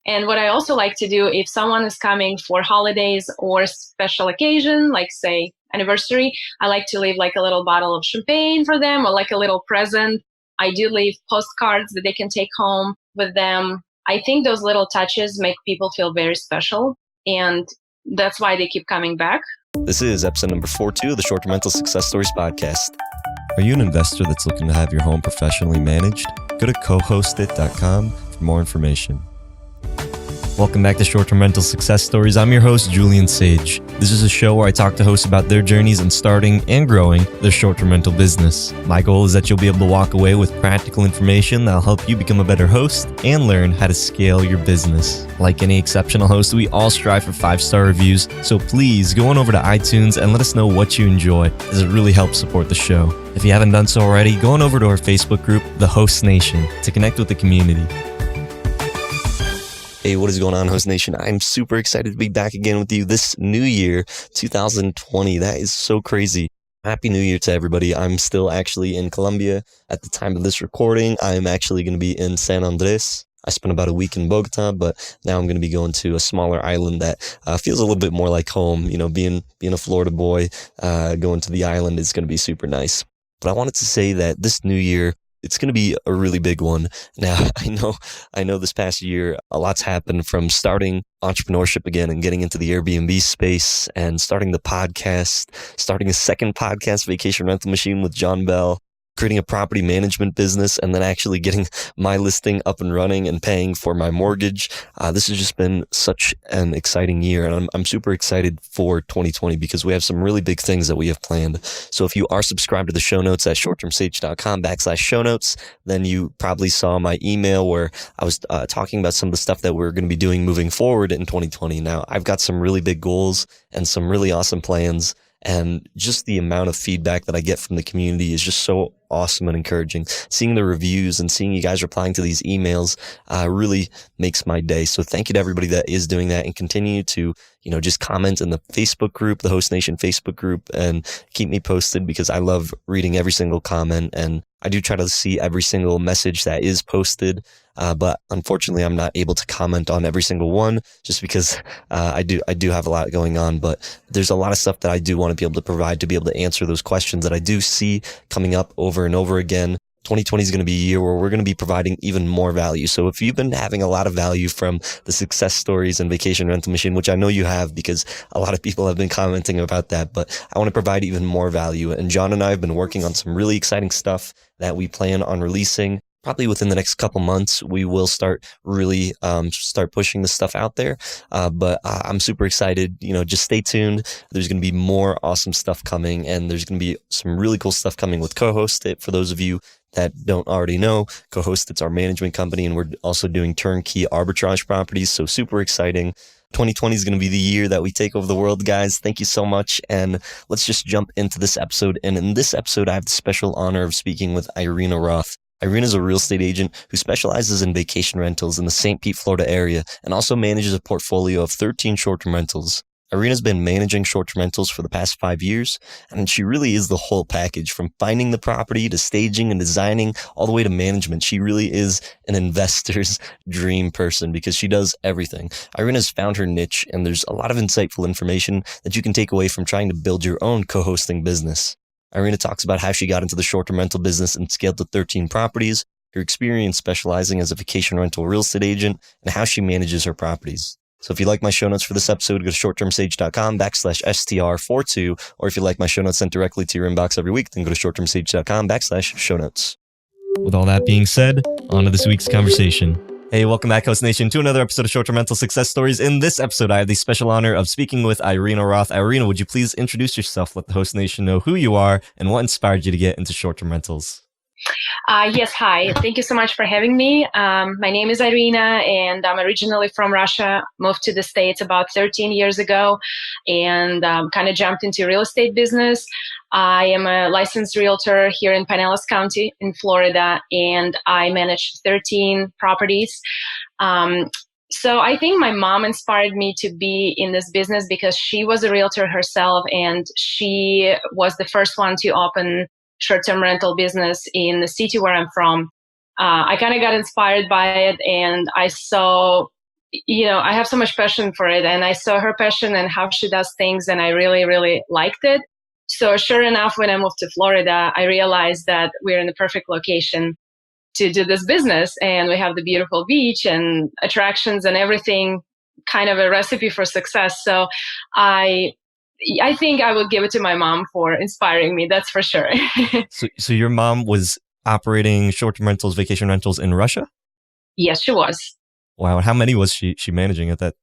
And what I also like to do, if someone is coming for holidays or special occasion, like say anniversary, I like to leave like a little bottle of champagne for them or like a little present. I do leave postcards that they can take home with them. I think those little touches make people feel very special, and that's why they keep coming back. This is episode number 42 of the Short-Term Rental Success Stories podcast. Are you an investor that's looking to have your home professionally managed? Go to cohostit.com for more information. Welcome back to Short-Term Rental Success Stories. I'm your host, Julian Sage. This is a show where I talk to hosts about their journeys in starting and growing their short-term rental business. My goal is that you'll be able to walk away with practical information that'll help you become a better host and learn how to scale your business. Like any exceptional host, we all strive for 5-star reviews, so please go on over to iTunes and let us know what you enjoy, as it really helps support the show. If you haven't done so already, go on over to our Facebook group, The Host Nation, to connect with the community. Hey, what is going on, Host Nation? I'm super excited to be back again with you this new year, 2020. That is so crazy. Happy New Year to everybody. I'm still actually in Colombia at the time of this recording. I'm actually going to be in San Andres. I spent about a week in Bogota, but now I'm going to be going to a smaller island that feels a little bit more like home. You know, being a Florida boy, going to the island is going to be super nice. But I wanted to say that this new year, it's going to be a really big one. Now, I know this past year, a lot's happened from starting entrepreneurship again and getting into the Airbnb space and starting the podcast, starting a second podcast, Vacation Rental Machine with John Bell, creating a property management business, and then actually getting my listing up and running and paying for my mortgage. This has just been such an exciting year, and I'm super excited for 2020 because we have some really big things that we have planned. So if you are subscribed to the show notes at shorttermsage.com/show notes, then you probably saw my email where I was talking about some of the stuff that we're going to be doing moving forward in 2020. Now, I've got some really big goals and some really awesome plans. And just the amount of feedback that I get from the community is just so awesome and encouraging. Seeing the reviews and seeing you guys replying to these emails really makes my day. So thank you to everybody that is doing that, and continue to, just comment in the Facebook group, the Host Nation Facebook group, and keep me posted because I love reading every single comment, and I do try to see every single message that is posted. But unfortunately, I'm not able to comment on every single one just because I do have a lot going on. But there's a lot of stuff that I do want to be able to provide to be able to answer those questions that I do see coming up over and over again. 2020 is going to be a year where we're going to be providing even more value. So if you've been having a lot of value from the success stories and Vacation Rental Machine, which I know you have because a lot of people have been commenting about that, but I want to provide even more value. And John and I have been working on some really exciting stuff that we plan on releasing. Probably within the next couple months, we will start really start pushing this stuff out there. But I'm super excited. Just stay tuned. There's going to be more awesome stuff coming, and there's going to be some really cool stuff coming with Cohostit. For those of you that don't already know, Cohostit's our management company, and we're also doing turnkey arbitrage properties. So super exciting. 2020 is going to be the year that we take over the world, guys. Thank you so much. And let's just jump into this episode. And in this episode, I have the special honor of speaking with Irina Roth. Irina is a real estate agent who specializes in vacation rentals in the St. Pete, Florida area, and also manages a portfolio of 13 short-term rentals. Irina's been managing short-term rentals for the past 5 years, and she really is the whole package, from finding the property to staging and designing all the way to management. She really is an investor's dream person because she does everything. Irina's found her niche, and there's a lot of insightful information that you can take away from trying to build your own co-hosting business. Irina talks about how she got into the short-term rental business and scaled to 13 properties, her experience specializing as a vacation rental real estate agent, and how she manages her properties. So if you like my show notes for this episode, go to shorttermsage.com/STR42, or if you like my show notes sent directly to your inbox every week, then go to shorttermsage.com/show notes. With all that being said, on to this week's conversation. Hey, welcome back, Host Nation, to another episode of Short-Term Rental Success Stories. In this episode, I have the special honor of speaking with Irina Roth. Irina, would you please introduce yourself, let the Host Nation know who you are and what inspired you to get into short-term rentals? Yes, hi. Thank you so much for having me. My name is Irina, and I'm originally from Russia, moved to the States about 13 years ago, and kind of jumped into real estate business. I am a licensed realtor here in Pinellas County in Florida, and I manage 13 properties. So I think my mom inspired me to be in this business because she was a realtor herself, and she was the first one to open short-term rental business in the city where I'm from. I kind of got inspired by it, and I saw I have so much passion for it, and I saw her passion and how she does things, and I really, really liked it. So sure enough, when I moved to Florida, I realized that we're in the perfect location to do this business, and we have the beautiful beach and attractions and everything, kind of a recipe for success. So I I think I would give it to my mom for inspiring me. That's for sure. So your mom was operating short-term rentals, vacation rentals in Russia? Yes, she was. Wow. How many was she managing at that?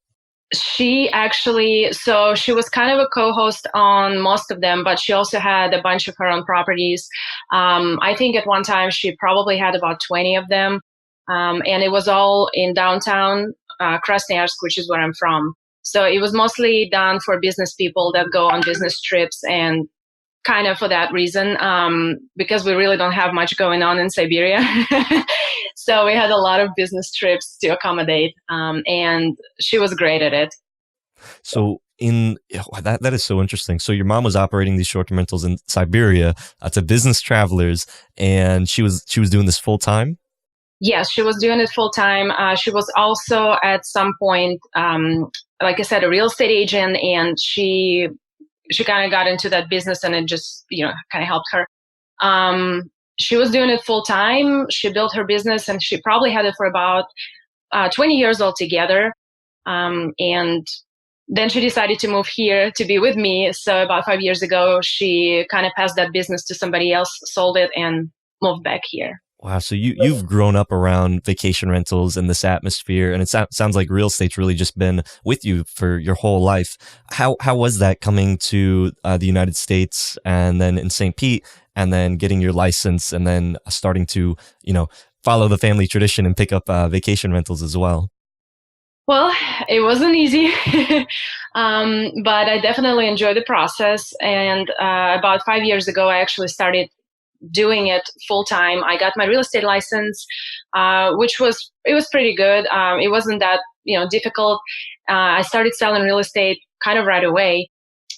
She was kind of a co-host on most of them, but she also had a bunch of her own properties. I think at one time she probably had about 20 of them. And it was all in downtown Krasnoyarsk, which is where I'm from. So it was mostly done for business people that go on business trips, and kind of for that reason, because we really don't have much going on in Siberia. So we had a lot of business trips to accommodate, and she was great at it. So that is so interesting. So your mom was operating these short-term rentals in Siberia to business travelers, and she was doing this full time. Yes, she was doing it full time. She was also at some point, like I said, a real estate agent, and she kind of got into that business, and it just kind of helped her. She was doing it full time. She built her business, and she probably had it for about 20 years altogether. And then she decided to move here to be with me. So about 5 years ago, she kind of passed that business to somebody else, sold it, and moved back here. Wow. So you've grown up around vacation rentals and this atmosphere, and it sounds like real estate's really just been with you for your whole life. How was that coming to the United States and then in St. Pete, and then getting your license, and then starting to follow the family tradition and pick up vacation rentals as well? Well, it wasn't easy, but I definitely enjoyed the process. And about 5 years ago, I actually started doing it full time. I got my real estate license, which was pretty good. It wasn't that difficult. I started selling real estate kind of right away,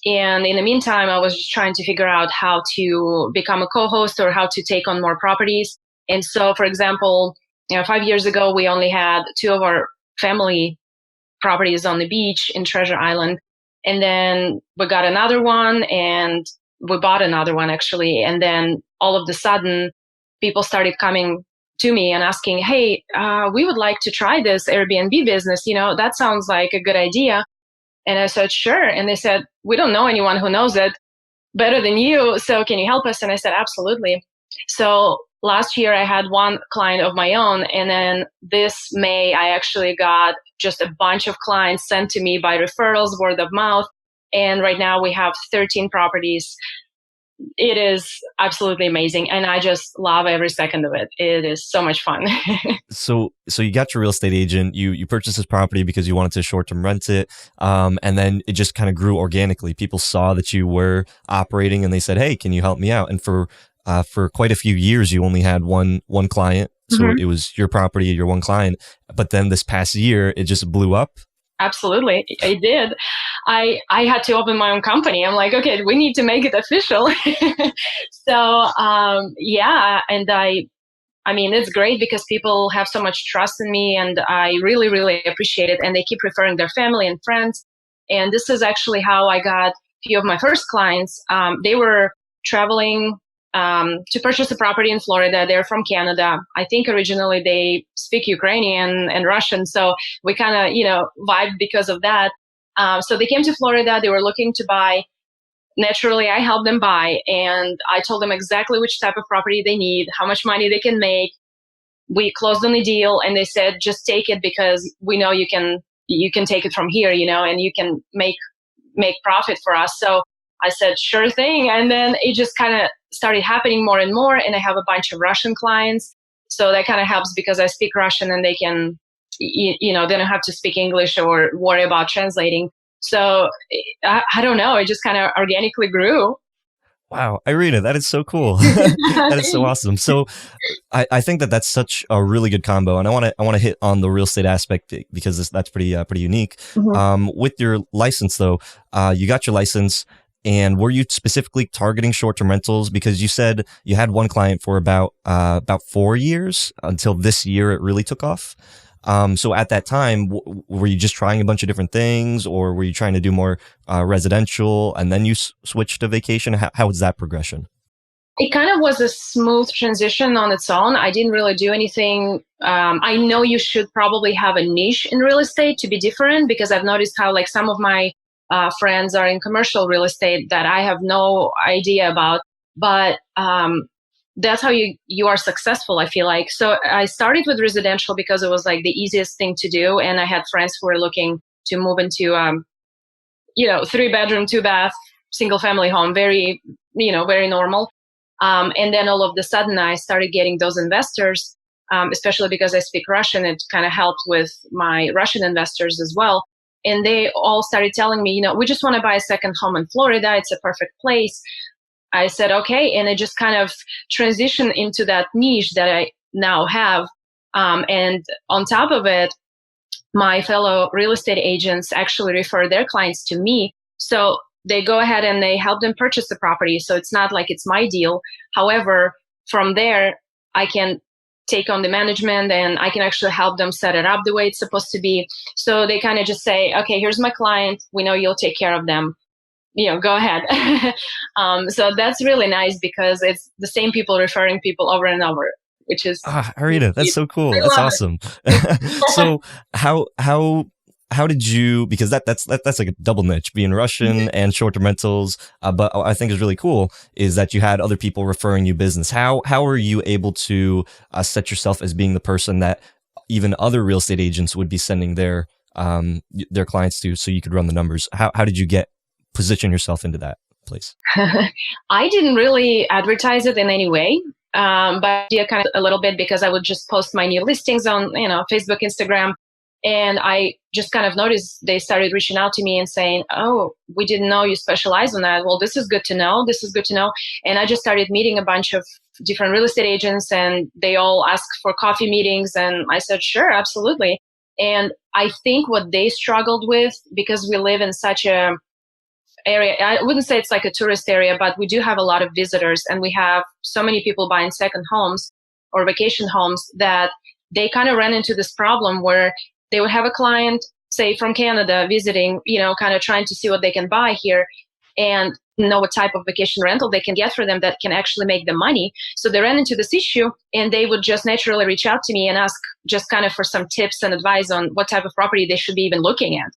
and in the meantime, I was just trying to figure out how to become a co-host or how to take on more properties. And so, for example, 5 years ago, we only had two of our family properties on the beach in Treasure Island, and then we got another one, and we bought another one actually. And then all of a sudden, people started coming to me and asking, "Hey, we would like to try this Airbnb business. That sounds like a good idea." And I said, "Sure." And they said, "We don't know anyone who knows it better than you. So can you help us?" And I said, "Absolutely." So last year I had one client of my own. And then this May, I actually got just a bunch of clients sent to me by referrals, word of mouth. And right now we have 13 properties. It is absolutely amazing, and I just love every second of it. It is so much fun. So you got your real estate agent. You purchased this property because you wanted to short term rent it, and then it just kind of grew organically. People saw that you were operating, and they said, "Hey, can you help me out?" And for quite a few years, you only had one client. So Mhm. it was your property, your one client. But then this past year, it just blew up. Absolutely, I did. I had to open my own company. I'm like, okay, we need to make it official. So yeah, and I mean, it's great because people have so much trust in me, and I really, really appreciate it. And they keep referring their family and friends. And this is actually how I got a few of my first clients. They were traveling to purchase a property in Florida. They're from Canada. I think originally they speak Ukrainian and Russian. So we kind of, vibed because of that. So they came to Florida. They were looking to buy. Naturally, I helped them buy, and I told them exactly which type of property they need, how much money they can make. We closed on the deal, and they said, "Just take it because we know you can take it from here, and you can make profit for us." So I said, "Sure thing." And then it just kind of started happening more and more. And I have a bunch of Russian clients, so that kind of helps because I speak Russian, and they can, they don't have to speak English or worry about translating. So I don't know. It just kind of organically grew. Wow, Irina, that is so cool. That is so awesome. So I think that that's such a really good combo, and I want to hit on the real estate aspect because that's pretty unique. Mhm. With your license though, you got your license, and were you specifically targeting short term rentals? Because you said you had one client for about 4 years until this year it really took off. So at that time, were you just trying a bunch of different things, or were you trying to do more residential and then you switched to vacation? How was that progression? It kind of was a smooth transition on its own. I didn't really do anything. I know you should probably have a niche in real estate to be different, because I've noticed how like some of my friends are in commercial real estate that I have no idea about. But that's how you are successful, I feel like. So I started with residential because it was like the easiest thing to do, and I had friends who were looking to move into 3 bedroom, 2 bath, single family home, very very normal. And then all of a sudden, I started getting those investors, especially because I speak Russian. It kind of helped with my Russian investors as well. And they all started telling me, we just want to buy a second home in Florida. It's a perfect place. I said, okay. And it just kind of transitioned into that niche that I now have. And on top of it, my fellow real estate agents actually refer their clients to me. So they go ahead and they help them purchase the property. So it's not like it's my deal. However, from there, I can take on the management and I can actually help them set it up the way it's supposed to be. So they kind of just say, okay, here's my client. We know you'll take care of them. Go ahead. So that's really nice because it's the same people referring people over and over, which is Irina, that's so cool. I That's love awesome. it. So how did you, because that's like a double niche, being Russian and short-term rentals. But I think is really cool is that you had other people referring you business. How are you able to set yourself as being the person that even other real estate agents would be sending their clients to, so you could run the numbers? How did you position yourself into that place? I didn't really advertise it in any way. But I did kind of a little bit because I would just post my new listings on, Facebook, Instagram. And I just kind of noticed they started reaching out to me and saying, oh, we didn't know you specialize in that. Well, this is good to know. This is good to know. And I just started meeting a bunch of different real estate agents and they all asked for coffee meetings. And I said, sure, absolutely. And I think what they struggled with, because we live in such a area, I wouldn't say it's like a tourist area, but we do have a lot of visitors and we have so many people buying second homes or vacation homes that they kind of ran into this problem where they would have a client, say from Canada, visiting, kind of trying to see what they can buy here and know what type of vacation rental they can get for them that can actually make them money. So they ran into this issue and they would just naturally reach out to me and ask just kind of for some tips and advice on what type of property they should be even looking at.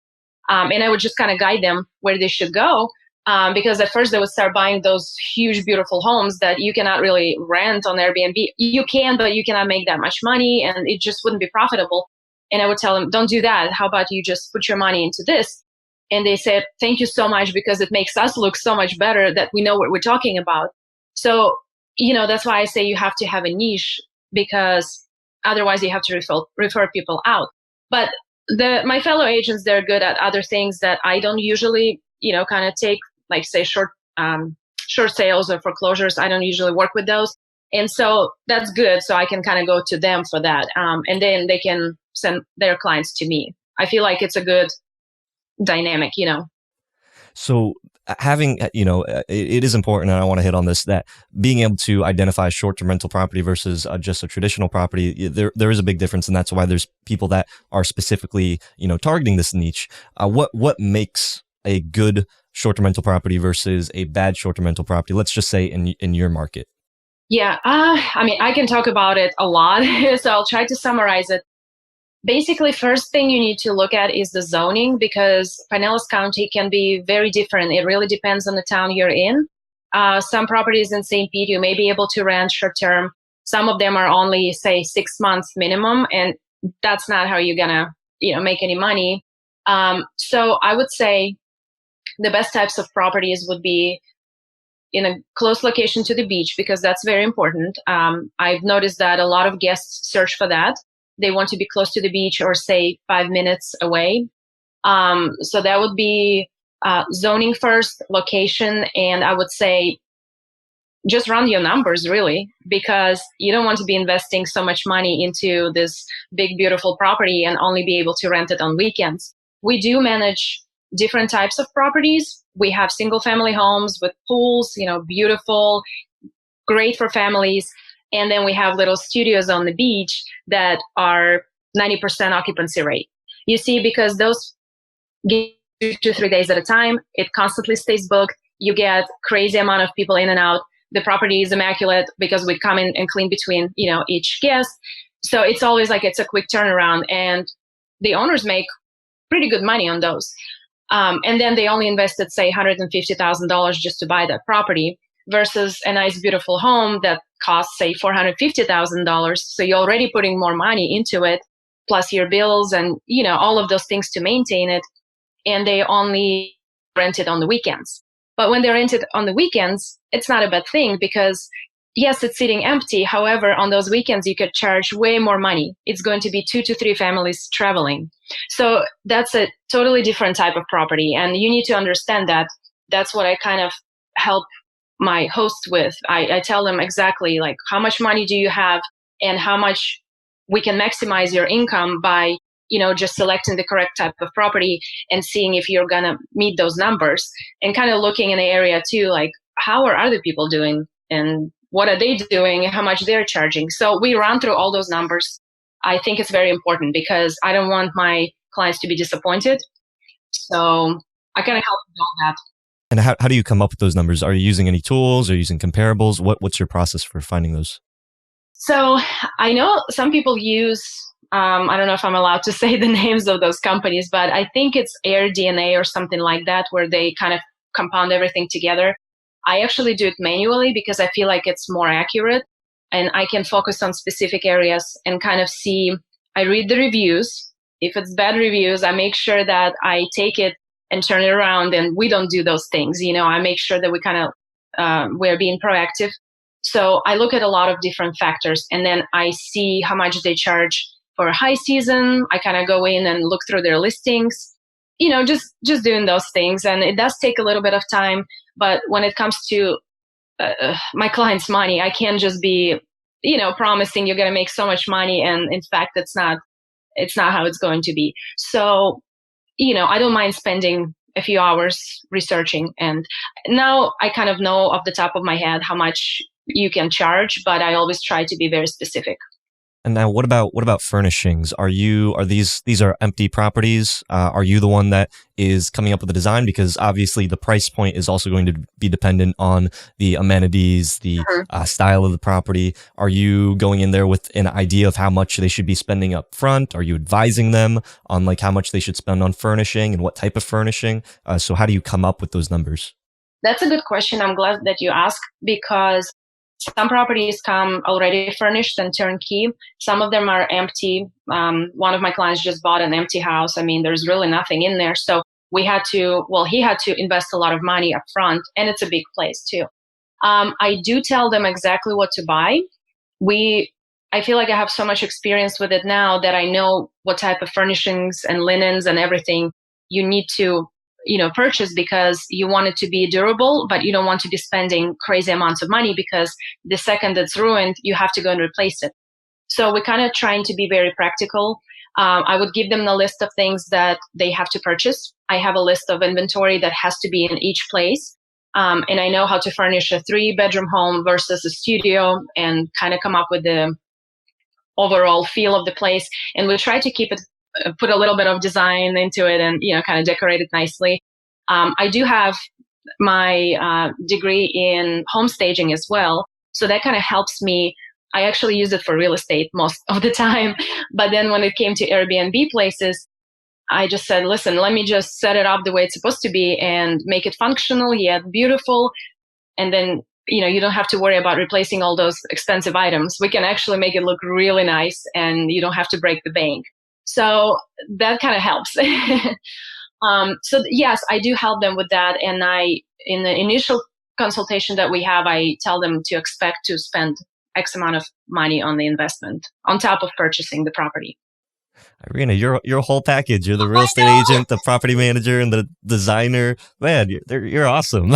And I would just kind of guide them where they should go. Because at first they would start buying those huge, beautiful homes that you cannot really rent on Airbnb. You can, but you cannot make that much money and it just wouldn't be profitable. And I would tell them, don't do that. How about you just put your money into this? And they said, thank you so much, because it makes us look so much better that we know what we're talking about. So, that's why I say you have to have a niche, because otherwise you have to refer people out. But my fellow agents, they're good at other things that I don't usually, kind of take, like say short sales or foreclosures. I don't usually work with those. And so that's good. So I can kind of go to them for that. And then they can send their clients to me. I feel like it's a good dynamic. So having, it is important, and I want to hit on this, that being able to identify short-term rental property versus just a traditional property, there is a big difference, and that's why there's people that are specifically, targeting this niche. What makes a good short-term rental property versus a bad short-term rental property? Let's just say in your market. Yeah, I mean, I can talk about it a lot, so I'll try to summarize it. Basically, first thing you need to look at is the zoning, because Pinellas County can be very different. It really depends on the town you're in. Some properties in St. Pete, you may be able to rent short term. Some of them are only, say, 6 months minimum, and that's not how you're gonna, make any money. So I would say the best types of properties would be in a close location to the beach, because that's very important. I've noticed that a lot of guests search for that. They want to be close to the beach or say 5 minutes away. So that would be zoning first, location, and I would say just run your numbers really, because you don't want to be investing so much money into this big, beautiful property and only be able to rent it on weekends. We do manage different types of properties. We have single family homes with pools, beautiful, great for families. And then we have little studios on the beach that are 90% occupancy rate. You see, because those get 2 to 3 days at a time, it constantly stays booked. You get crazy amount of people in and out. The property is immaculate because we come in and clean between, each guest. So it's always like it's a quick turnaround, and the owners make pretty good money on those. And then they only invested, say, $150,000 just to buy that property versus a nice, beautiful home that costs, say, $450,000. So you're already putting more money into it, plus your bills and, all of those things to maintain it. And they only rent it on the weekends. But when they rent it on the weekends, it's not a bad thing because, yes, it's sitting empty. However, on those weekends, you could charge way more money. It's going to be 2 to 3 families traveling. So that's a totally different type of property. And you need to understand that. That's what I kind of help my hosts with. I tell them exactly like how much money do you have and how much we can maximize your income by, just selecting the correct type of property and seeing if you're going to meet those numbers, and kind of looking in the area too, like how are other people doing and what are they doing and how much they're charging. So we run through all those numbers. I think it's very important because I don't want my clients to be disappointed. So I kind of help with all that. And how do you come up with those numbers? Are you using any tools? Are you using comparables? What's your process for finding those? So I know some people use, I don't know if I'm allowed to say the names of those companies, but I think it's AirDNA or something like that, where they kind of compound everything together. I actually do it manually because I feel like it's more accurate and I can focus on specific areas and kind of see, I read the reviews. If it's bad reviews, I make sure that I take it and turn it around, and we don't do those things. I make sure that we kind of, we're being proactive. So I look at a lot of different factors, and then I see how much they charge for a high season. I kind of go in and look through their listings, just doing those things. And it does take a little bit of time, but when it comes to my clients' money, I can't just be, promising you're going to make so much money. And in fact, it's not how it's going to be. So, I don't mind spending a few hours researching. And now I kind of know off the top of my head how much you can charge, but I always try to be very specific. And now what about furnishings? Are these are empty properties? Are you the one that is coming up with the design? Because obviously the price point is also going to be dependent on the amenities, the style of the property. Are you going in there with an idea of how much they should be spending up front? Are you advising them on like how much they should spend on furnishing and what type of furnishing? So how do you come up with those numbers? That's a good question. I'm glad that you asked, because some properties come already furnished and turnkey. Some of them are empty. One of my clients just bought an empty house. I mean, there's really nothing in there. So he had to invest a lot of money up front, and it's a big place too. I do tell them exactly what to buy. I feel like I have so much experience with it now that I know what type of furnishings and linens and everything you need to purchase, because you want it to be durable, but you don't want to be spending crazy amounts of money, because the second it's ruined, you have to go and replace it. So we're kind of trying to be very practical. I would give them the list of things that they have to purchase. I have a list of inventory that has to be in each place. And I know how to furnish a 3-bedroom home versus a studio, and kind of come up with the overall feel of the place. And we try to keep it, put a little bit of design into it, and kind of decorate it nicely. I do have my degree in home staging as well, so that kind of helps me. I actually use it for real estate most of the time, but then when it came to Airbnb places, I just said, listen, let me just set it up the way it's supposed to be and make it functional yet beautiful, and then you don't have to worry about replacing all those expensive items. We can actually make it look really nice, and you don't have to break the bank. So that kind of helps. So yes, I do help them with that. And in the initial consultation that we have, I tell them to expect to spend X amount of money on the investment on top of purchasing the property. Irina, you're a whole package. You're the real estate agent, the property manager, and the designer. Man, you're awesome.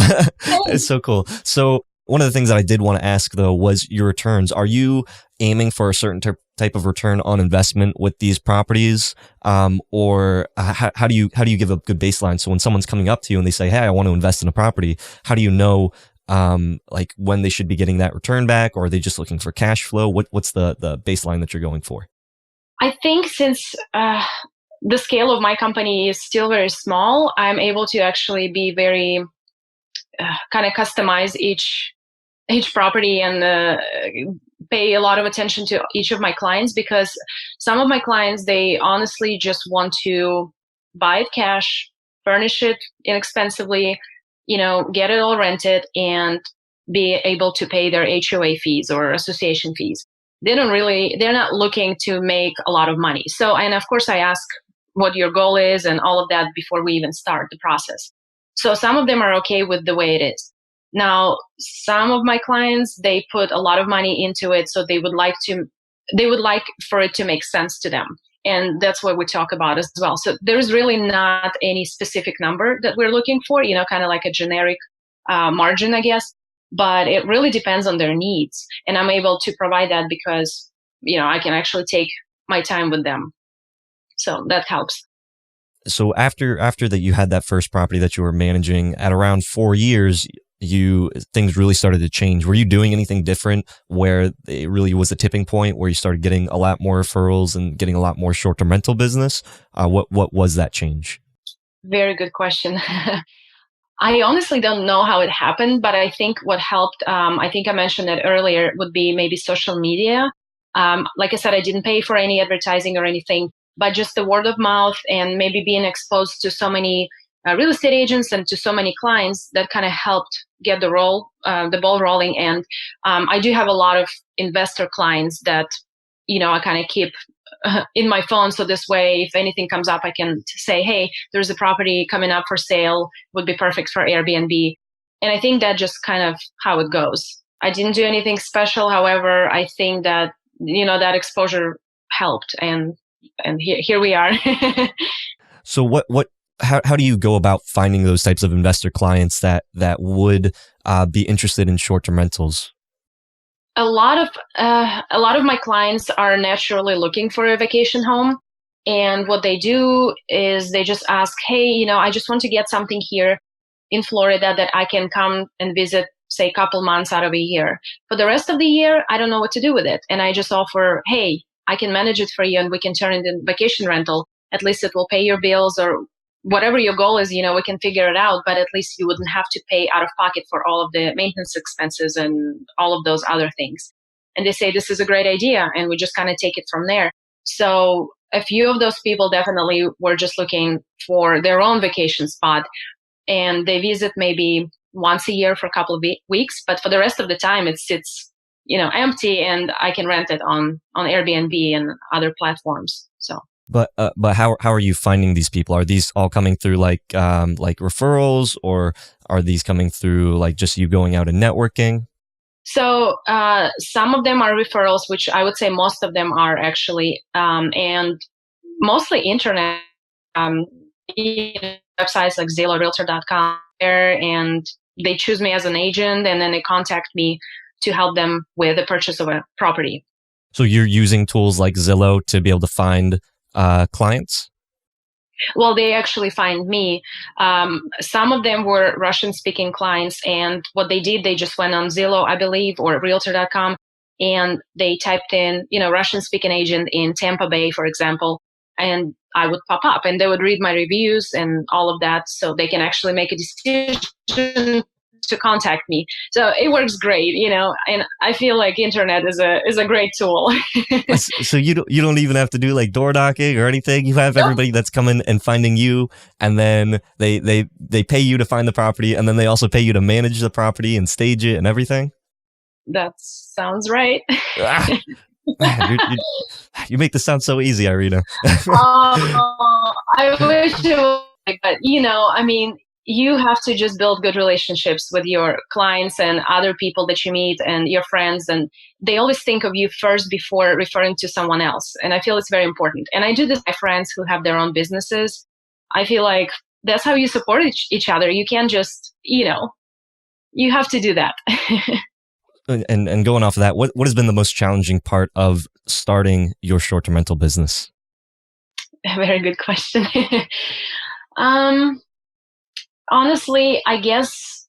It's so cool. So one of the things that I did want to ask though was your returns. Are you aiming for a certain type of return on investment with these properties, or how do you give a good baseline? So when someone's coming up to you and they say, "Hey, I want to invest in a property," how do you know like when they should be getting that return back, or are they just looking for cash flow? What's the baseline that you're going for? I think since the scale of my company is still very small, I'm able to actually be very kind of customize each property and pay a lot of attention to each of my clients, because some of my clients, they honestly just want to buy it cash, furnish it inexpensively, get it all rented and be able to pay their HOA fees or association fees. They're not looking to make a lot of money. So, and of course I ask what your goal is and all of that before we even start the process. So some of them are okay with the way it is. Now, some of my clients, they put a lot of money into it, so they would like for it to make sense to them. And that's what we talk about as well. So there's really not any specific number that we're looking for, kind of like a generic margin, I guess. But it really depends on their needs. And I'm able to provide that because, I can actually take my time with them. So that helps. So after that, you had that first property that you were managing at around 4 years, things really started to change. Were you doing anything different where it really was a tipping point where you started getting a lot more referrals and getting a lot more short-term rental business? What was that change? Very good question. I honestly don't know how it happened, but I think what helped, I think I mentioned it earlier, would be maybe social media. Like I said, I didn't pay for any advertising or anything, but just the word of mouth and maybe being exposed to so many real estate agents and to so many clients, that kind of helped get the ball rolling. And I do have a lot of investor clients that, I kind of keep in my phone. So this way, if anything comes up, I can say, hey, there's a property coming up for sale, would be perfect for Airbnb. And I think that just kind of how it goes. I didn't do anything special. However, I think that, that exposure helped. And here we are. So how do you go about finding those types of investor clients that would be interested in short-term rentals? A lot of my clients are naturally looking for a vacation home, and what they do is they just ask, hey, I just want to get something here in Florida that I can come and visit, say, a couple months out of a year. For the rest of the year, I don't know what to do with it, and I just offer, hey, I can manage it for you and we can turn it into vacation rental. At least it will pay your bills, or whatever your goal is, we can figure it out, but at least you wouldn't have to pay out of pocket for all of the maintenance expenses and all of those other things. And they say, this is a great idea. And we just kind of take it from there. So a few of those people definitely were just looking for their own vacation spot, and they visit maybe once a year for a couple of weeks. But for the rest of the time, it sits, empty, and I can rent it on Airbnb and other platforms. So. But how are you finding these people? Are these all coming through like referrals, or are these coming through like just you going out and networking? So some of them are referrals, which I would say most of them are actually, and mostly internet websites like Zillow, Realtor.com, and they choose me as an agent, and then they contact me to help them with the purchase of a property. So you're using tools like Zillow to be able to find clients? Well, they actually find me. Some of them were Russian-speaking clients, and what they did, they just went on Zillow, I believe, or Realtor.com, and they typed in, Russian-speaking agent in Tampa Bay, for example, and I would pop up, and they would read my reviews and all of that, so they can actually make a decision to contact me. So it works great, and I feel like internet is a great tool. So you don't even have to do like door knocking or anything. You have everybody that's coming and finding you, and then they pay you to find the property, and then they also pay you to manage the property and stage it and everything. That sounds right. Man, you make this sound so easy, Irina. I wish it was, but I mean, you have to just build good relationships with your clients and other people that you meet and your friends, and they always think of you first before referring to someone else. And I feel it's very important. And I do this with my friends who have their own businesses. I feel like that's how you support each other. You can't just, you have to do that. And going off of that, what has been the most challenging part of starting your short-term rental business? Very good question. Honestly, I guess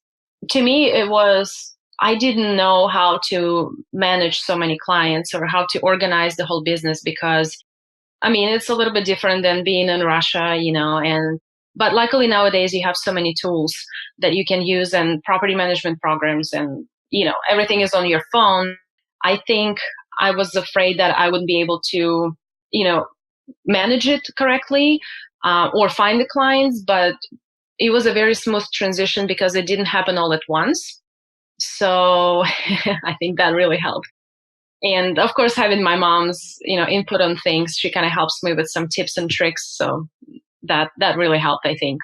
to me it was, I didn't know how to manage so many clients or how to organize the whole business, because I mean, it's a little bit different than being in Russia, and but luckily nowadays you have so many tools that you can use and property management programs and everything is on your phone. I think I was afraid that I wouldn't be able to, you know, manage it correctly or find the clients, but it was a very smooth transition because it didn't happen all at once. So I think that really helped. And of course, having my mom's, input on things, she kind of helps me with some tips and tricks. So that really helped, I think.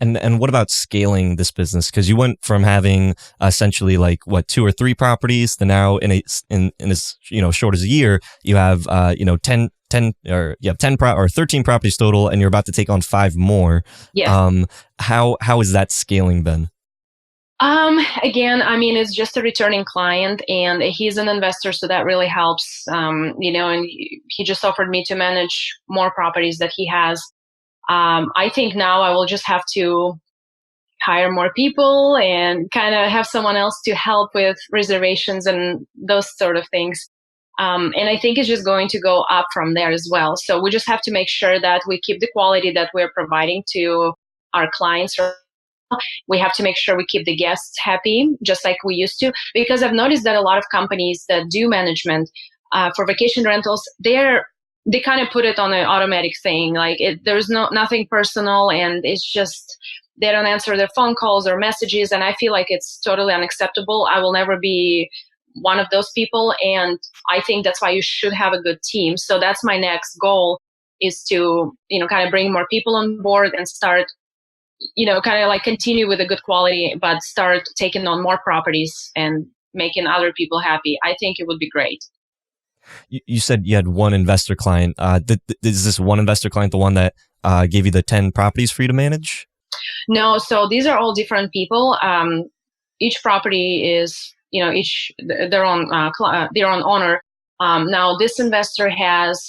And what about scaling this business? Because you went from having essentially like what, two or three properties to now in as short as a year you have 10 or you have 13 properties total, and you're about to take on five more. Yes. How is that scaling been? Again, I mean, it's just a returning client and he's an investor, so that really helps. And he just offered me to manage more properties that he has. I think now I will just have to hire more people and kind of have someone else to help with reservations and those sort of things. And I think it's just going to go up from there as well. So we just have to make sure that we keep the quality that we're providing to our clients. We have to make sure we keep the guests happy, just like we used to. Because I've noticed that a lot of companies that do management for vacation rentals, they kind of put it on an automatic thing. Like there's nothing personal, and it's just they don't answer their phone calls or messages, and I feel like it's totally unacceptable. I will never be one of those people, and I think that's why you should have a good team. So that's my next goal, is to kind of bring more people on board and start kind of like continue with a good quality, but start taking on more properties and making other people happy. I think it would be great. You said you had one investor client. Is this one investor client the one that gave you the 10 properties for you to manage? No, so these are all different people. Each property is, each their own owner. Now this investor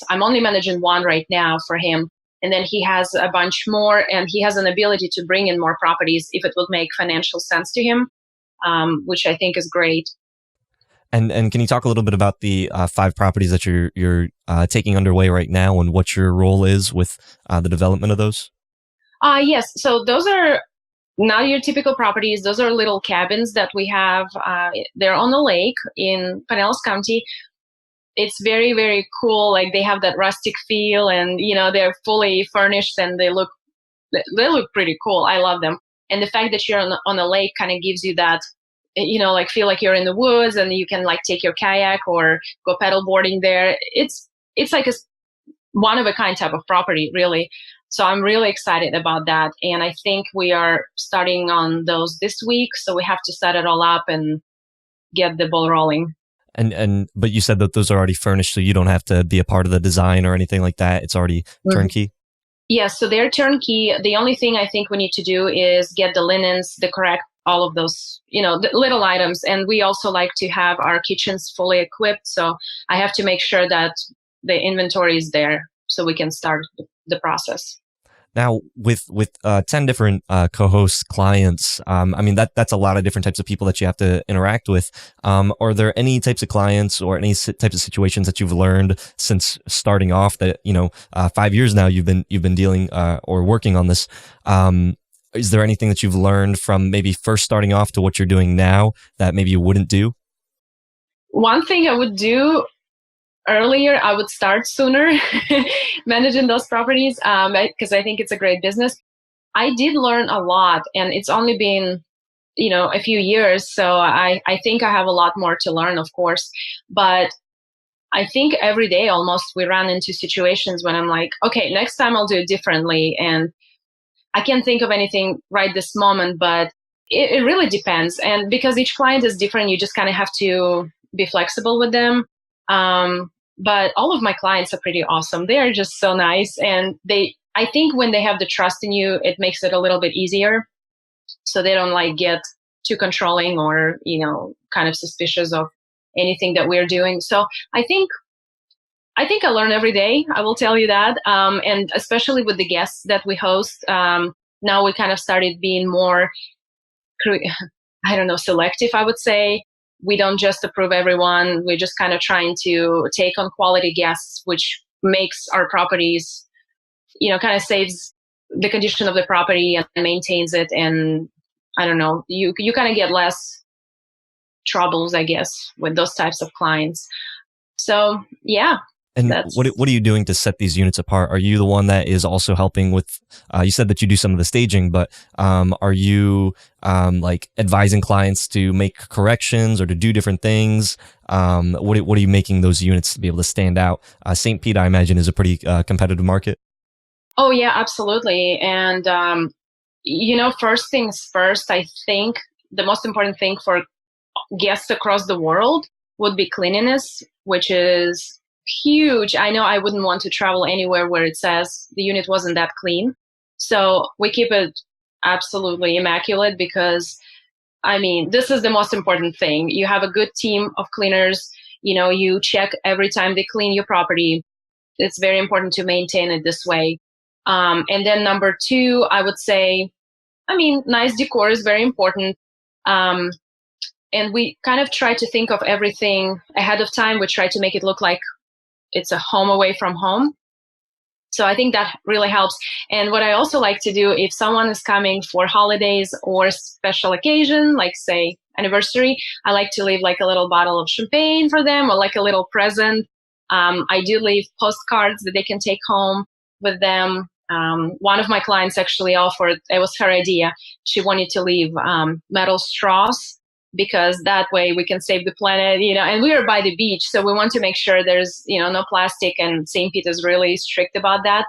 I'm only managing one right now for him. And then he has a bunch more, and he has an ability to bring in more properties if it would make financial sense to him, which I think is great. And can you talk a little bit about the five properties that you're taking underway right now, and what your role is with the development of those? Yes. So those are not your typical properties. Those are little cabins that we have. They're on the lake in Pinellas County. It's very, very cool. Like they have that rustic feel, and they're fully furnished, and they look pretty cool. I love them. And the fact that you're on a lake kind of gives you that, like feel like you're in the woods, and you can like take your kayak or go paddle boarding there. It's like a one of a kind type of property, really. So I'm really excited about that. And I think we are starting on those this week. So we have to set it all up and get the ball rolling. But you said that those are already furnished, so you don't have to be a part of the design or anything like that. It's already turnkey. Yes, so they're turnkey. The only thing I think we need to do is get the linens, the correct, all of those, the little items. And we also like to have our kitchens fully equipped. So I have to make sure that the inventory is there so we can start the process. Now, with 10 different co-host clients, I mean, that's a lot of different types of people that you have to interact with. Are there any types of clients or any types of situations that you've learned since starting off that, 5 years now you've been dealing or working on this? Is there anything that you've learned from maybe first starting off to what you're doing now that maybe you wouldn't do? One thing I would do earlier, I would start sooner managing those properties because I think it's a great business. I did learn a lot, and it's only been a few years, so I think I have a lot more to learn, of course. But I think every day almost we run into situations when I'm like, okay, next time I'll do it differently, and I can't think of anything right this moment, but it really depends. And because each client is different, you just kind of have to be flexible with them. But all of my clients are pretty awesome. They are just so nice. And I think when they have the trust in you, it makes it a little bit easier. So they don't like get too controlling or, kind of suspicious of anything that we're doing. So I think I learn every day. I will tell you that. And especially with the guests that we host, now we kind of started being more, I don't know, selective, I would say. We don't just approve everyone. We're just kind of trying to take on quality guests, which makes our properties, kind of saves the condition of the property and maintains it. And I don't know, you kind of get less troubles, I guess, with those types of clients. So yeah, And that's. what are you doing to set these units apart? Are you the one that is also helping with? You said that you do some of the staging, but are you like advising clients to make corrections or to do different things? What are you making those units to be able to stand out? St. Pete, I imagine, is a pretty competitive market. Oh yeah, absolutely. And first things first, I think the most important thing for guests across the world would be cleanliness, which is huge. I know I wouldn't want to travel anywhere where it says the unit wasn't that clean. So we keep it absolutely immaculate because, I mean, this is the most important thing. You have a good team of cleaners. You check every time they clean your property. It's very important to maintain it this way. And then number two, I would say, I mean, nice decor is very important. Um, and we kind of try to think of everything ahead of time. We try to make it look like it's a home away from home. So I think that really helps. And what I also like to do, if someone is coming for holidays or special occasion, like say anniversary, I like to leave like a little bottle of champagne for them or like a little present. I do leave postcards that they can take home with them. One of my clients actually offered, it was her idea. She wanted to leave metal straws because that way we can save the planet, and we are by the beach. So we want to make sure there's, no plastic, and St. Pete is really strict about that.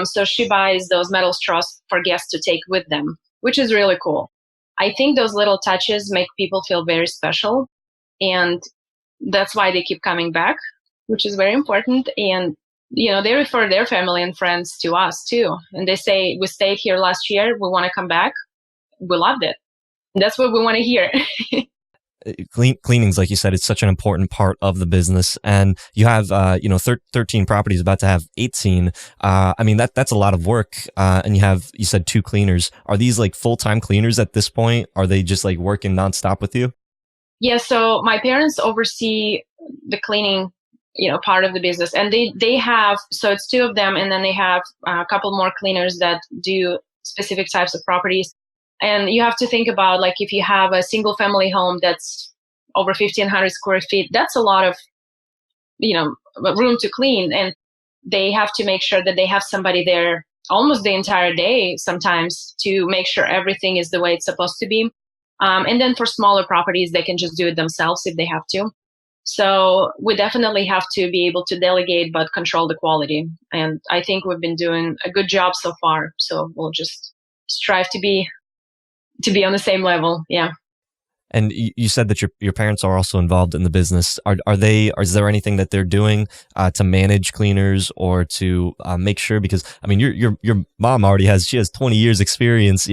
So she buys those metal straws for guests to take with them, which is really cool. I think those little touches make people feel very special, and that's why they keep coming back, which is very important. And, they refer their family and friends to us too. And they say, we stayed here last year. We want to come back. We loved it. That's what we want to hear. Cleanings, like you said, it's such an important part of the business. And you have, 13 properties, about to have 18. I mean, that's a lot of work. And you said 2 cleaners. Are these like full-time cleaners at this point? Are they just like working nonstop with you? Yeah. So my parents oversee the cleaning, part of the business, and they have, so it's 2 of them. And then they have a couple more cleaners that do specific types of properties. And you have to think about, like, if you have a single family home that's over 1,500 square feet, that's a lot of, room to clean. And they have to make sure that they have somebody there almost the entire day sometimes to make sure everything is the way it's supposed to be. And then for smaller properties, they can just do it themselves if they have to. So we definitely have to be able to delegate, but control the quality. And I think we've been doing a good job so far. So we'll just strive to be on the same level. Yeah. And you said that your parents are also involved in the business. Is there anything that they're doing to manage cleaners or to make sure? Because I mean, your mom she has 20 years experience.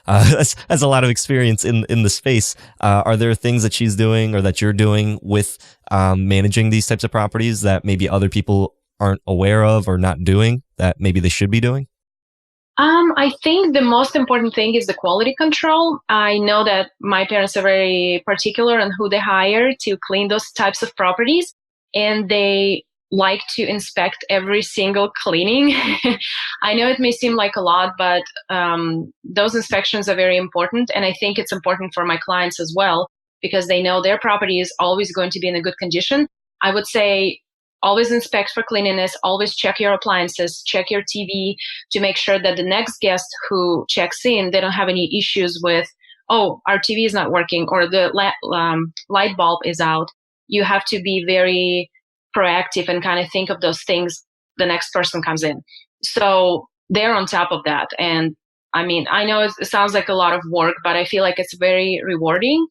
Has a lot of experience in the space. Are there things that she's doing or that you're doing with managing these types of properties that maybe other people aren't aware of or not doing that maybe they should be doing? I think the most important thing is the quality control. I know that my parents are very particular on who they hire to clean those types of properties, and they like to inspect every single cleaning. I know it may seem like a lot, but those inspections are very important. And I think it's important for my clients as well, because they know their property is always going to be in a good condition. I would say always inspect for cleanliness, always check your appliances, check your TV to make sure that the next guest who checks in, they don't have any issues with, oh, our TV is not working or the light bulb is out. You have to be very proactive and kind of think of those things the next person comes in. So they're on top of that. And I mean, I know it sounds like a lot of work, but I feel like it's very rewarding.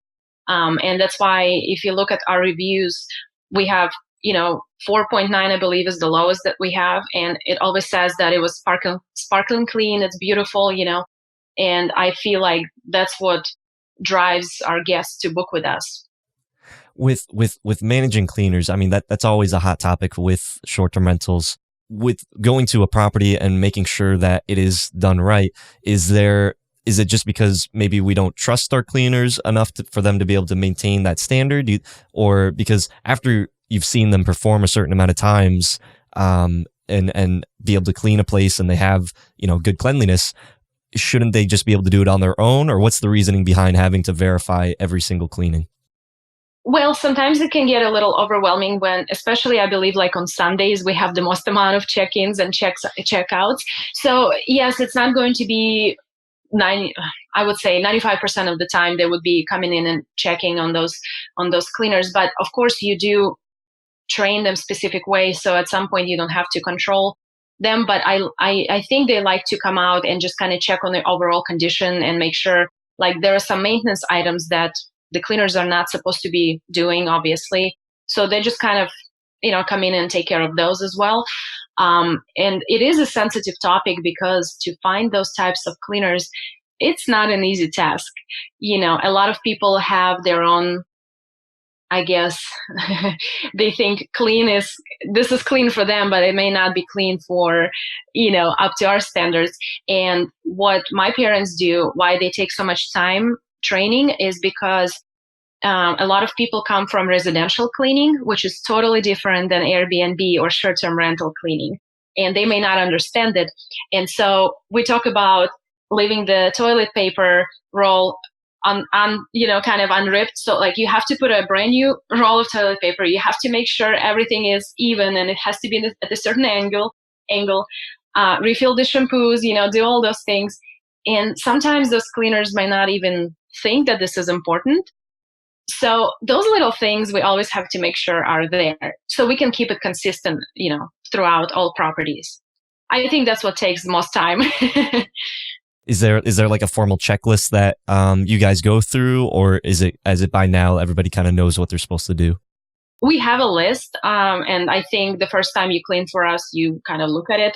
And that's why if you look at our reviews, we have 4.9, I believe, is the lowest that we have. And it always says that it was sparkling clean. It's beautiful, and I feel like that's what drives our guests to book with us. With managing cleaners, I mean, that's always a hot topic with short-term rentals. With going to a property and making sure that it is done right, is it just because maybe we don't trust our cleaners enough for them to be able to maintain that standard? Or because after you've seen them perform a certain amount of times, and be able to clean a place and they have, good cleanliness, shouldn't they just be able to do it on their own? Or what's the reasoning behind having to verify every single cleaning? Well, sometimes it can get a little overwhelming when, especially I believe like on Sundays, we have the most amount of check-ins and checkouts. So yes, it's not going to be 90, I would say 95% of the time they would be coming in and checking on those cleaners. But of course you do train them specific ways. So at some point you don't have to control them. But I think they like to come out and just kind of check on the overall condition and make sure, like, there are some maintenance items that the cleaners are not supposed to be doing, obviously. So they just kind of, come in and take care of those as well. And it is a sensitive topic because to find those types of cleaners, it's not an easy task. A lot of people have their own, I guess, they think this is clean for them, but it may not be clean for, up to our standards. And what my parents do, why they take so much time training, is because a lot of people come from residential cleaning, which is totally different than Airbnb or short-term rental cleaning. And they may not understand it. And so we talk about leaving the toilet paper roll on kind of unripped. So like you have to put a brand new roll of toilet paper. You have to make sure everything is even and it has to be at a certain angle, refill the shampoos, do all those things. And sometimes those cleaners might not even think that this is important. So those little things we always have to make sure are there so we can keep it consistent, throughout all properties. I think that's what takes the most time. Is there like a formal checklist that you guys go through, or is it by now everybody kind of knows what they're supposed to do? We have a list, and I think the first time you clean for us, you kind of look at it.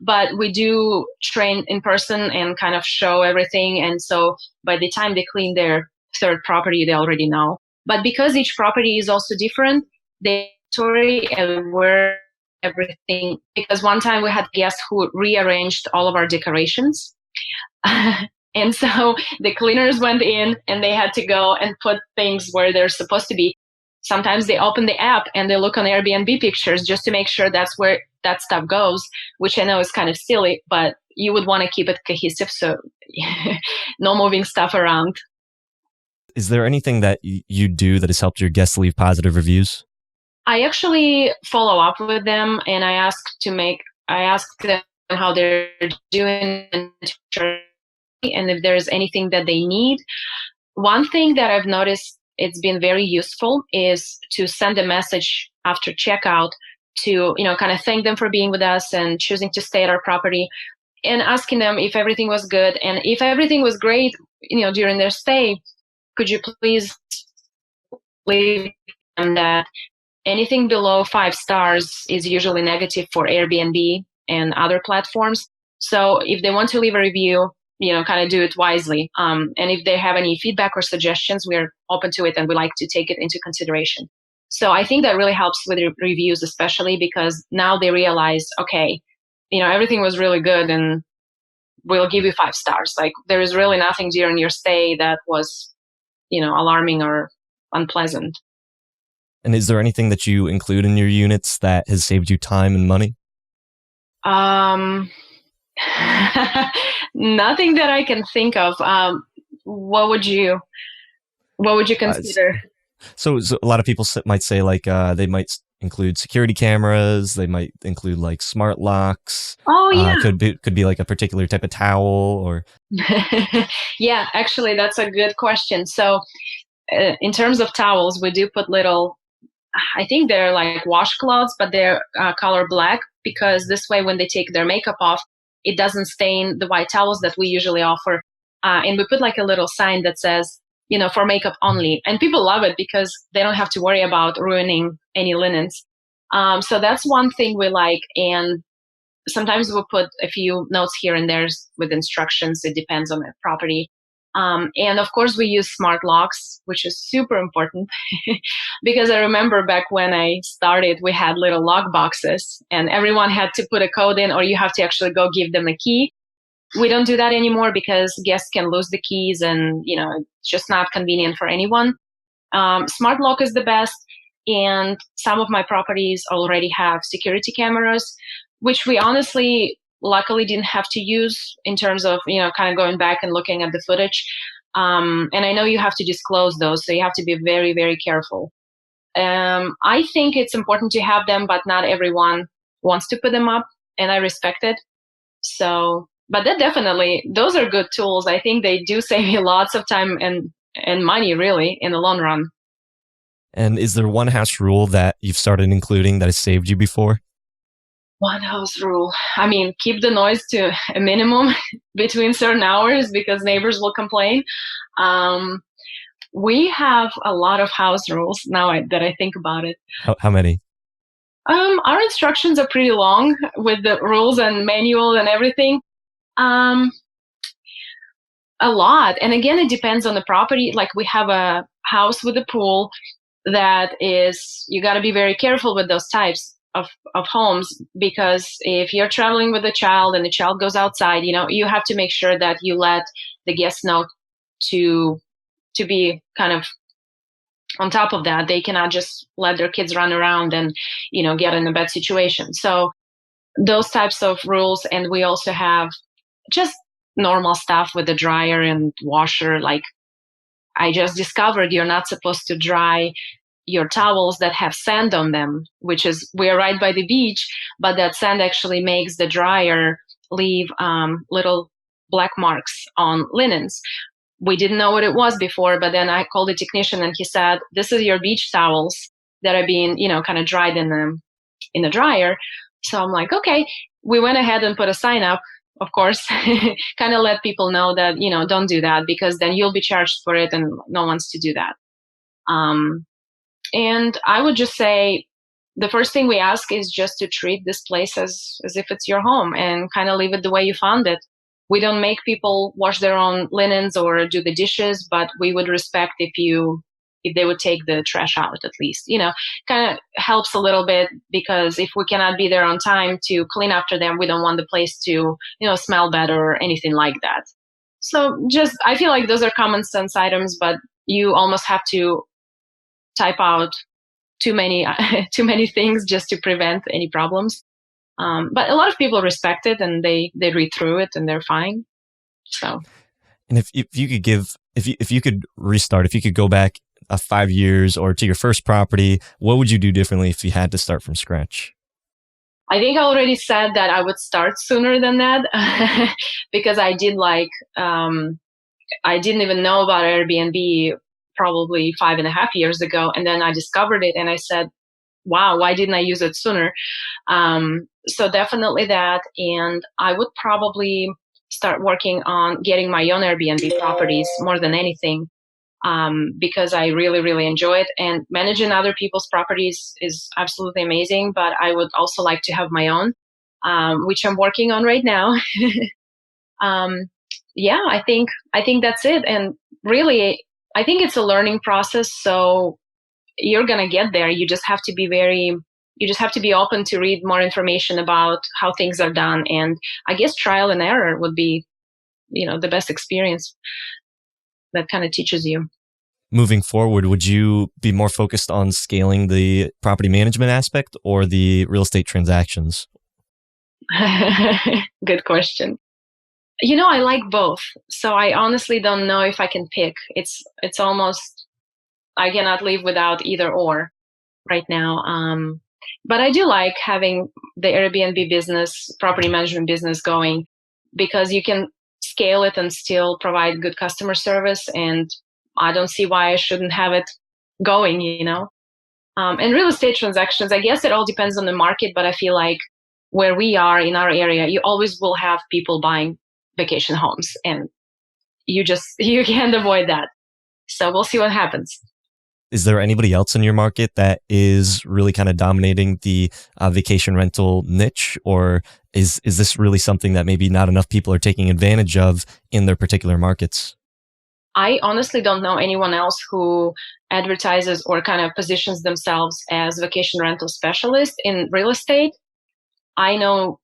But we do train in person and kind of show everything. And so by the time they clean their third property, they already know. But because each property is also different, they story and where everything. Because one time we had guests who rearranged all of our decorations. And so the cleaners went in and they had to go and put things where they're supposed to be. Sometimes they open the app and they look on Airbnb pictures just to make sure that's where that stuff goes, which I know is kind of silly, but you would want to keep it cohesive. So no moving stuff around. Is there anything that you do that has helped your guests leave positive reviews? I actually follow up with them and I ask them how they're doing and if there's anything that they need. One thing that I've noticed it's been very useful is to send a message after checkout to, kind of thank them for being with us and choosing to stay at our property and asking them if everything was good. And if everything was great, during their stay, could you please leave them that anything below 5 stars is usually negative for Airbnb and other platforms. So if they want to leave a review, kind of do it wisely. And if they have any feedback or suggestions, we're open to it and we like to take it into consideration. So I think that really helps with reviews, especially because now they realize, okay, everything was really good and we'll give you 5 stars. Like there is really nothing during your stay that was, alarming or unpleasant. And is there anything that you include in your units that has saved you time and money? Nothing that I can think of. What would you consider? So a lot of people might say like they might include security cameras. They might include like smart locks. Oh yeah, could be like a particular type of towel or. Yeah, actually, that's a good question. So, in terms of towels, we do put little. I think they're like washcloths, but they're color black because this way, when they take their makeup off, it doesn't stain the white towels that we usually offer. And we put like a little sign that says, for makeup only. And people love it because they don't have to worry about ruining any linens. So that's one thing we like. And sometimes we'll put a few notes here and there with instructions. It depends on the property. And of course, we use smart locks, which is super important because I remember back when I started, we had little lock boxes and everyone had to put a code in or you have to actually go give them a key. We don't do that anymore because guests can lose the keys and, it's just not convenient for anyone. Smart lock is the best. And some of my properties already have security cameras. which we honestly, luckily didn't have to use in terms of, kind of going back and looking at the footage. And I know you have to disclose those, so you have to be very, very careful. I think it's important to have them, but not everyone wants to put them up, and I respect it. So, but that definitely, those are good tools. I think they do save you lots of time and money, really, in the long run. And is there one house rule that you've started including that has saved you before? One house rule. I mean, keep the noise to a minimum between certain hours because neighbors will complain. Um, we have a lot of house rules now that I think about it. How many? Our instructions are pretty long with the rules and manual and everything. Um, a lot. And again, it depends on the property. Like we have a house with a pool that is, you got to be very careful with those types of homes, because if you're traveling with a child and the child goes outside, you have to make sure that you let the guests know to be kind of on top of that. They cannot just let their kids run around and, get in a bad situation. So those types of rules. And we also have just normal stuff with the dryer and washer. Like I just discovered you're not supposed to dry your towels that have sand on them, which is, we're right by the beach, but that sand actually makes the dryer leave little black marks on linens. We didn't know what it was before, but then I called the technician and he said, this is your beach towels that are being, kind of dried in the dryer. So I'm like, okay. We went ahead and put a sign up, of course, kind of let people know that, don't do that, because then you'll be charged for it and no one wants to do that. And I would just say the first thing we ask is just to treat this place as if it's your home and kind of leave it the way you found it. We don't make people wash their own linens or do the dishes, but we would respect if they would take the trash out at least. Kind of helps a little bit, because if we cannot be there on time to clean after them, we don't want the place to, smell bad or anything like that. So just, I feel like those are common sense items, but you almost have to type out too many things just to prevent any problems. But a lot of people respect it and they read through it and they're fine. So, and if you could restart, if you could go back 5 years or to your first property, what would you do differently if you had to start from scratch? I think I already said that I would start sooner than that because I didn't even know about Airbnb probably 5.5 years ago. And then I discovered it and I said, wow, why didn't I use it sooner? So definitely that. And I would probably start working on getting my own Airbnb properties more than anything, because I really, really enjoy it. And managing other people's properties is absolutely amazing. But I would also like to have my own, which I'm working on right now. Yeah, I think that's it. And really, I think it's a learning process. So you're going to get there. You just have to be open to read more information about how things are done. And I guess trial and error would be, the best experience that kind of teaches you. Moving forward, would you be more focused on scaling the property management aspect or the real estate transactions? Good question. I like both. So I honestly don't know if I can pick. It's almost, I cannot live without either or right now. But I do like having the Airbnb business, property management business going, because you can scale it and still provide good customer service. And I don't see why I shouldn't have it going, And real estate transactions, I guess it all depends on the market, but I feel like where we are in our area, you always will have people buying vacation homes and you can't avoid that. So we'll see what happens. Is there anybody else in your market that is really kind of dominating the vacation rental niche, or is this really something that maybe not enough people are taking advantage of in their particular markets? I honestly don't know anyone else who advertises or kind of positions themselves as vacation rental specialist in real estate. I don't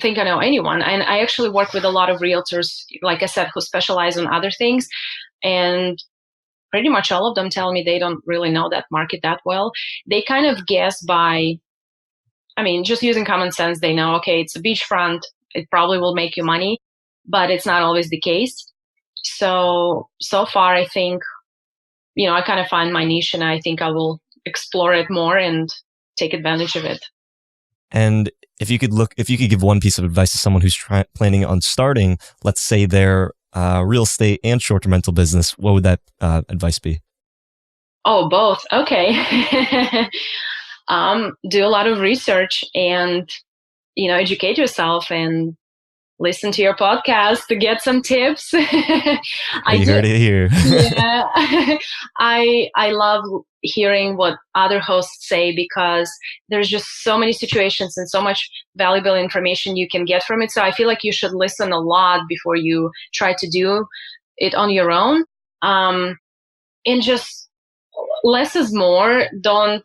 think I know anyone. And I actually work with a lot of realtors, like I said, who specialize on other things. And pretty much all of them tell me they don't really know that market that well. They kind of guess by I mean, just using common sense, they know, okay, it's a beachfront. It probably will make you money, but it's not always the case. So far, I think, I kind of find my niche and I think I will explore it more and take advantage of it. And if you could give one piece of advice to someone who's planning on starting, let's say their real estate and short-term rental business, what would that advice be? Oh, both. Okay. Do a lot of research and, educate yourself and listen to your podcast to get some tips. You heard it here. Yeah. I love hearing what other hosts say because there's just so many situations and so much valuable information you can get from it. So I feel like you should listen a lot before you try to do it on your own. And just less is more. Don't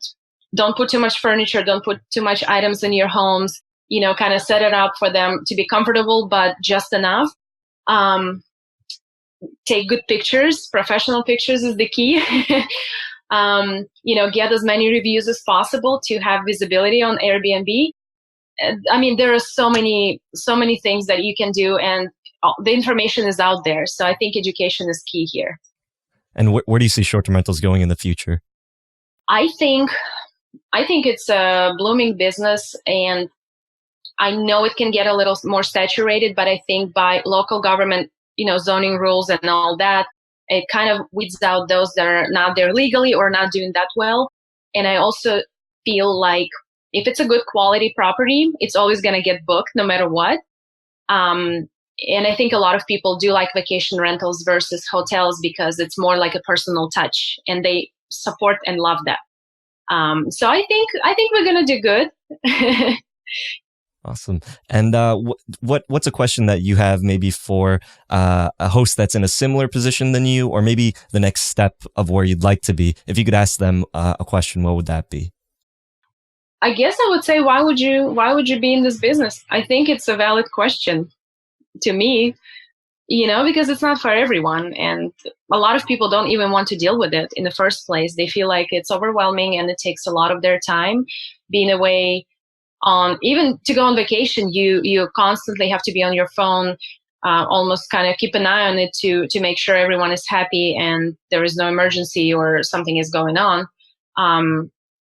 put too much furniture. Don't put too much items in your homes. Kind of set it up for them to be comfortable, but just enough. Take good pictures. Professional pictures is the key. Get as many reviews as possible to have visibility on Airbnb. I mean, there are so many things that you can do, and the information is out there. So I think education is key here. And where do you see short-term rentals going in the future? I think it's a blooming business, and I know it can get a little more saturated, but I think by local government, zoning rules and all that, it kind of weeds out those that are not there legally or not doing that well. And I also feel like if it's a good quality property, it's always going to get booked no matter what. And I think a lot of people do like vacation rentals versus hotels because it's more like a personal touch, and they support and love that. So I think we're going to do good. Awesome. And what's a question that you have maybe for a host that's in a similar position than you, or maybe the next step of where you'd like to be? If you could ask them a question, what would that be? I guess I would say, why would you be in this business? I think it's a valid question to me, because it's not for everyone. And a lot of people don't even want to deal with it in the first place. They feel like it's overwhelming and it takes a lot of their time being away. Even to go on vacation, you constantly have to be on your phone, almost kind of keep an eye on it to make sure everyone is happy and there is no emergency or something is going on.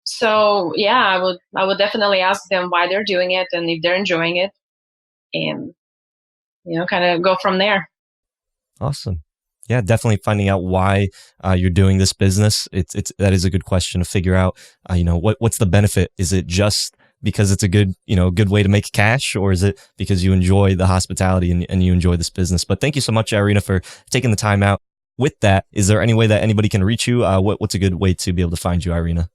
So yeah, I would definitely ask them why they're doing it and if they're enjoying it, and kind of go from there. Awesome. Yeah, definitely finding out why you're doing this business. That is a good question to figure out. What's the benefit? Is it just because it's a good way to make cash, or is it because you enjoy the hospitality and you enjoy this business? But thank you so much, Irina, for taking the time out. With that, is there any way that anybody can reach you? What's a good way to be able to find you, Irina?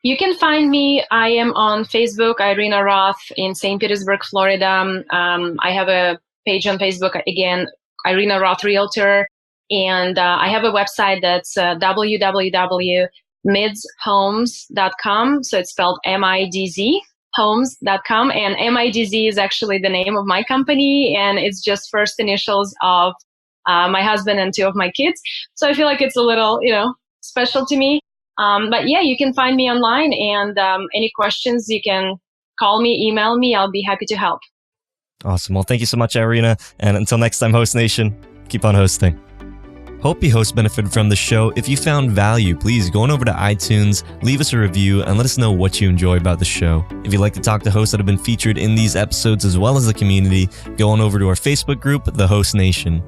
You can find me. I am on Facebook, Irina Roth, in St. Petersburg, Florida. I have a page on Facebook, again, Irina Roth Realtor. And I have a website that's www.midzhomes.com. So it's spelled MIDZ, homes.com. And MIDZ is actually the name of my company. And it's just first initials of my husband and two of my kids. So I feel like it's a little, special to me. But yeah, you can find me online, and any questions, you can call me, email me. I'll be happy to help. Awesome. Well, thank you so much, Irina. And until next time, Host Nation, keep on hosting. Hope you hosts benefited from the show. If you found value, please go on over to iTunes, leave us a review, and let us know what you enjoy about the show. If you'd like to talk to hosts that have been featured in these episodes as well as the community, go on over to our Facebook group, The Host Nation.